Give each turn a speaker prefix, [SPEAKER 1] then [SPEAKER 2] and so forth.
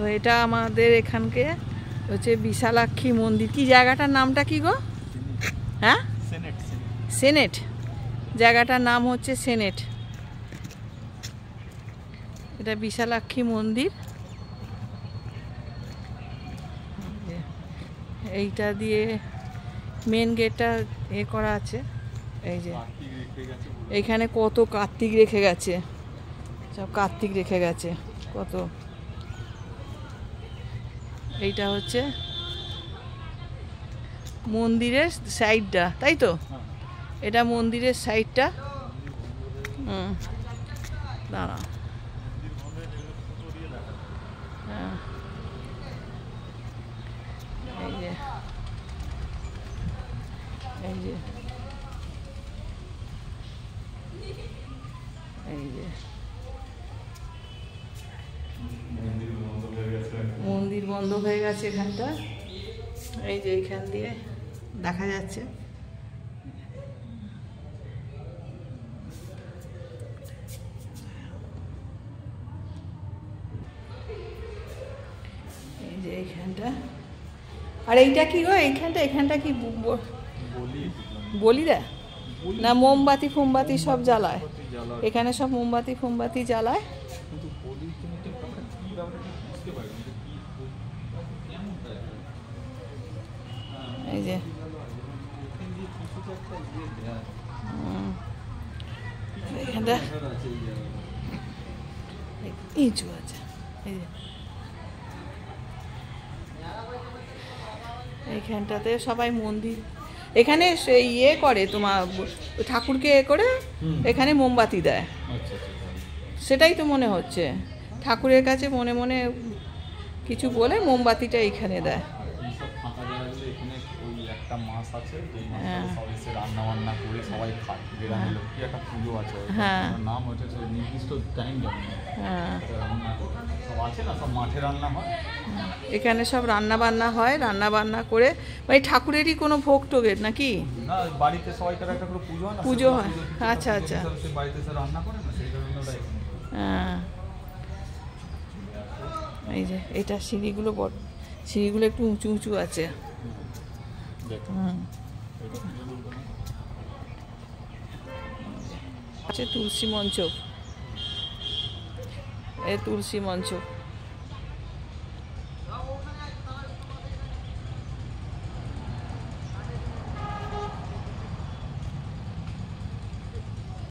[SPEAKER 1] দেখো এটা আমাদের এখানকে হচ্ছে বিশালাক্ষী মন্দির। কি জায়গাটার নামটা কি গো? হ্যাঁ, সেনেট। জায়গাটার নাম হচ্ছে সেনেট। এটা বিশালাক্ষী মন্দির। এইটা দিয়ে মেন গেটটা করা আছে। এই যে এইখানে কত কার্তিক রেখে গেছে, সব কার্তিক রেখে গেছে কত। এইটা হচ্ছে মন্দিরের সাইডটা, তাই তো? এটা মন্দিরের সাইডটা। দাঁড়া, হ্যাঁ, এই যে এই যে এই যে মন্দির বন্ধ হয়ে গেছে এখানটা। এই যে এইখান দিয়ে দেখা যাচ্ছে। এই যে এইখানটা। আর এইটা কি গো? এখানটা কি বলি দেয় না? মোমবাতি ফোমবাতি সব জ্বালায় এখানে, সব মোমবাতি ফোমবাতি জ্বালায়। এই যে এখানটা ইঁচু আছে। এই যে এইখানটাতে সবাই মন্দির, এখানে ইয়ে করে তোমার ঠাকুরকে করে এখানে মোমবাতি দেয়। সেটাই তো মনে হচ্ছে, ঠাকুরের কাছে মনে মনে কিছু বলে মোমবাতিটা এইখানে দেয়। এখানে সব রান্না বান্না হয়, রান্না বান্না করে মানে ঠাকুরেরই কোনো ভোগ টোগের নাকি পুজো হয়? আচ্ছা আচ্ছা, হ্যাঁ। এই যে এটা সিঁড়িগুলো বড়, সিঁড়িগুলো একটু উঁচু উঁচু আছে। তুলসী মঞ্চ, তুলসী মঞ্চ।